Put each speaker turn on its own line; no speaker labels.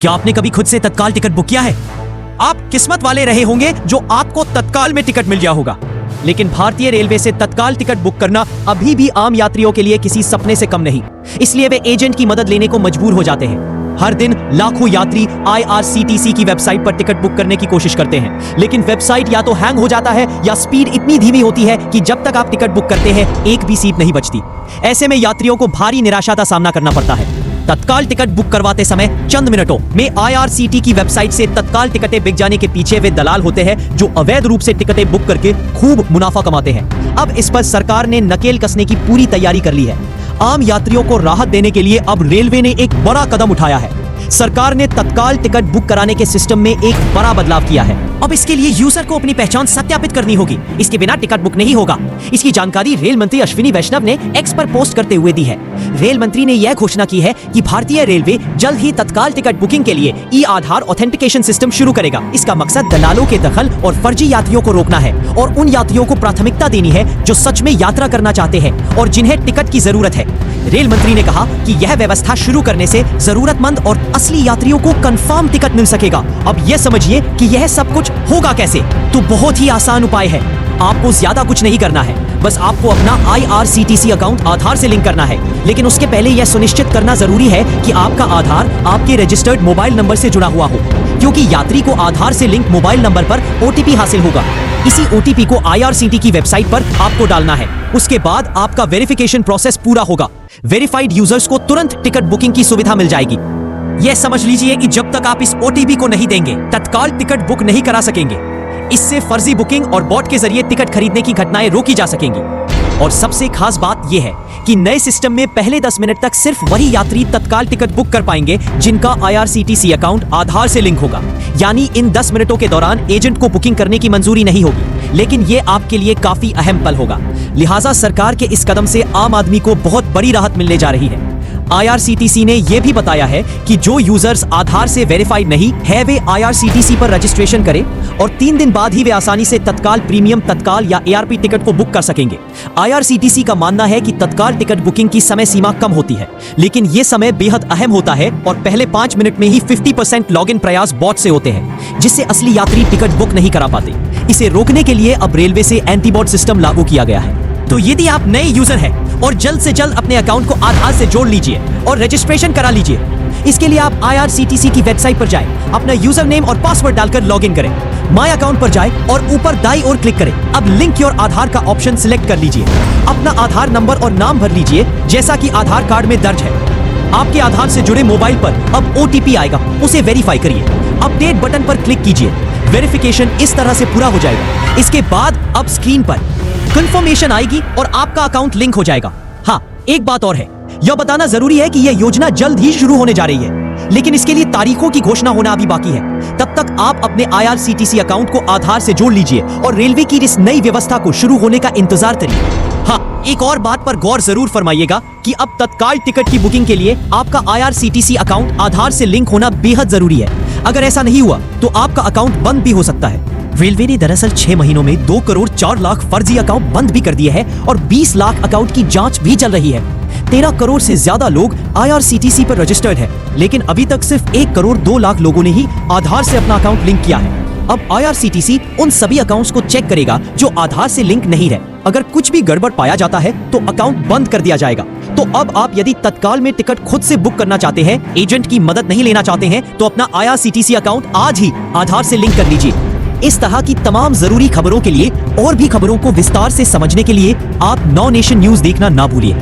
क्या आपने कभी खुद से तत्काल टिकट बुक किया है? आप किस्मत वाले रहे होंगे जो आपको तत्काल में टिकट मिल गया होगा। लेकिन भारतीय रेलवे से तत्काल टिकट बुक करना अभी भी आम यात्रियों के लिए किसी सपने से कम नहीं। इसलिए वे एजेंट की मदद लेने को मजबूर हो जाते हैं। हर दिन लाखों यात्री IRCTC की वेबसाइट पर टिकट बुक करने की कोशिश करते हैं, लेकिन वेबसाइट या तो हैंग हो जाता है या स्पीड इतनी धीमी होती है कि जब तक आप टिकट बुक करते हैं एक भी सीट नहीं बचती। ऐसे में यात्रियों को भारी निराशा का सामना करना पड़ता है। तत्काल टिकट बुक करवाते समय चंद मिनटों में IRCTC की वेबसाइट से तत्काल टिकटें बिक जाने के पीछे वे दलाल होते हैं जो अवैध रूप से टिकटें बुक करके खूब मुनाफा कमाते हैं। अब इस पर सरकार ने नकेल कसने की पूरी तैयारी कर ली है। आम यात्रियों को राहत देने के लिए अब रेलवे ने एक बड़ा कदम उठाया है। सरकार ने तत्काल टिकट बुक कराने के सिस्टम में एक बड़ा बदलाव किया है। अब इसके लिए यूजर को अपनी पहचान सत्यापित करनी होगी। इसके बिना टिकट बुक नहीं होगा। इसकी जानकारी रेल मंत्री अश्विनी वैष्णव ने एक्स पर पोस्ट करते हुए दी है। रेल मंत्री ने यह घोषणा की है कि भारतीय रेलवे जल्द ही तत्काल टिकट बुकिंग के लिए ई-आधार ऑथेंटिकेशन सिस्टम शुरू करेगा। इसका मकसद दलालों के दखल और फर्जी यात्रियों को रोकना है और उन यात्रियों को प्राथमिकता देनी है जो सच में यात्रा करना चाहते हैं और जिन्हें टिकट की जरूरत है। रेल मंत्री ने कहा कि यह व्यवस्था शुरू करने से जरूरतमंद और असली यात्रियों को कंफर्म टिकट मिल सकेगा। अब यह समझिए कि यह सब कुछ होगा कैसे। तो बहुत ही आसान उपाय है। आपको ज्यादा कुछ नहीं करना है, बस आपको अपना IRCTC अकाउंट आधार से लिंक करना है। लेकिन उसके पहले यह सुनिश्चित करना जरूरी है कि आपका आधार आपके रजिस्टर्ड मोबाइल नंबर से जुड़ा हुआ हो, क्योंकि यात्री को आधार से लिंक मोबाइल नंबर पर OTP हासिल होगा। इसी OTP को IRCTC की वेबसाइट पर आपको डालना है। उसके बाद आपका वेरिफिकेशन प्रोसेस पूरा होगा। वेरीफाइड यूजर्स को तुरंत टिकट बुकिंग की सुविधा मिल जाएगी। यह समझ लीजिए कि जब तक आप इस OTP को नहीं देंगे, तत्काल टिकट बुक नहीं करा सकेंगे। इससे फर्जी बुकिंग और बॉट के जरिए टिकट खरीदने की घटनाएं रोकी जा सकेंगी। और सबसे खास बात यह है कि नए सिस्टम में पहले 10 मिनट तक सिर्फ वही यात्री तत्काल टिकट बुक कर पाएंगे जिनका IRCTC अकाउंट आधार से लिंक होगा। यानी इन 10 मिनटों के दौरान एजेंट को बुकिंग करने की मंजूरी नहीं होगी। लेकिन ये आपके लिए काफी अहम पल होगा। लिहाजा सरकार के इस कदम से आम आदमी को बहुत बड़ी राहत मिलने जा रही है। IRCTC ने यह भी बताया है कि जो यूजर्स आधार से वेरीफाइड नहीं है वे IRCTC पर रजिस्ट्रेशन करें और 3 दिन बाद ही वे आसानी से तत्काल प्रीमियम तत्काल या ARP टिकट को बुक कर सकेंगे। IRCTC का मानना है कि तत्काल टिकट बुकिंग की समय सीमा कम होती है, लेकिन ये समय बेहद अहम होता है और पहले 5 मिनट में ही 50% लॉगिन प्रयास बॉट से होते हैं, जिससे असली यात्री टिकट बुक नहीं करा पाते। इसे रोकने के लिए अब रेलवे से एंटी-बॉट सिस्टम लागू किया गया है। तो यदि आप नए यूजर हैं और जल्द से जल्द अपने अकाउंट को आधार से जोड़ लीजिए और रजिस्ट्रेशन करा लीजिए। इसके लिए आप IRCTC की वेबसाइट पर जाएं, अपना यूजर नेम और पासवर्ड डालकर लॉगिन करें, माय अकाउंट पर जाएं और ऊपर दाईं ओर क्लिक करें। अब लिंक योर आधार का ऑप्शन सिलेक्ट कर लीजिए। अपना आधार नंबर और नाम भर लीजिए जैसा कि आधार कार्ड में दर्ज है। आपके आधार से जुड़े मोबाइल पर अब OTP आएगा, उसे वेरीफाई करिए। अपडेट बटन पर क्लिक कीजिए। वेरिफिकेशन इस तरह से पूरा हो जाएगा। इसके बाद अब स्क्रीन पर कंफर्मेशन आएगी और आपका अकाउंट लिंक हो जाएगा। हाँ, एक बात और है, यह बताना जरूरी है कि यह योजना जल्द ही शुरू होने जा रही है, लेकिन इसके लिए तारीखों की घोषणा होना अभी बाकी है। तब तक आप अपने IRCTC अकाउंट को आधार से जोड़ लीजिए और रेलवे की इस नई व्यवस्था को शुरू होने का इंतजार करिए। हाँ, एक और बात पर गौर जरूर फरमाइएगा कि अब तत्काल टिकट की बुकिंग के लिए आपका IRCTC अकाउंट आधार से लिंक होना बेहद जरूरी है। अगर ऐसा नहीं हुआ तो आपका अकाउंट बंद भी हो सकता है। रेलवे ने दरअसल 6 महीनों में 2 करोड़ 4 लाख फर्जी अकाउंट बंद भी कर दिए हैं और 20 लाख अकाउंट की जांच भी चल रही है। 13 करोड़ से ज्यादा लोग IRCTC पर रजिस्टर्ड हैं, लेकिन अभी तक सिर्फ 1 करोड़ 2 लाख लोगों ने ही आधार से अपना अकाउंट लिंक किया है। अब IRCTC उन सभी अकाउंट्स को चेक करेगा जो आधार से लिंक नहीं है। अगर कुछ भी गड़बड़ पाया जाता है तो अकाउंट बंद कर दिया जाएगा। तो अब आप यदि तत्काल में टिकट खुद से बुक करना चाहते हैं, एजेंट की मदद नहीं लेना चाहते हैं, तो अपना IRCTC अकाउंट आज ही आधार से लिंक कर लीजिए। इस तरह की तमाम जरूरी खबरों के लिए और भी खबरों को विस्तार से समझने के लिए आप नाउ नेशन न्यूज देखना ना भूलिए।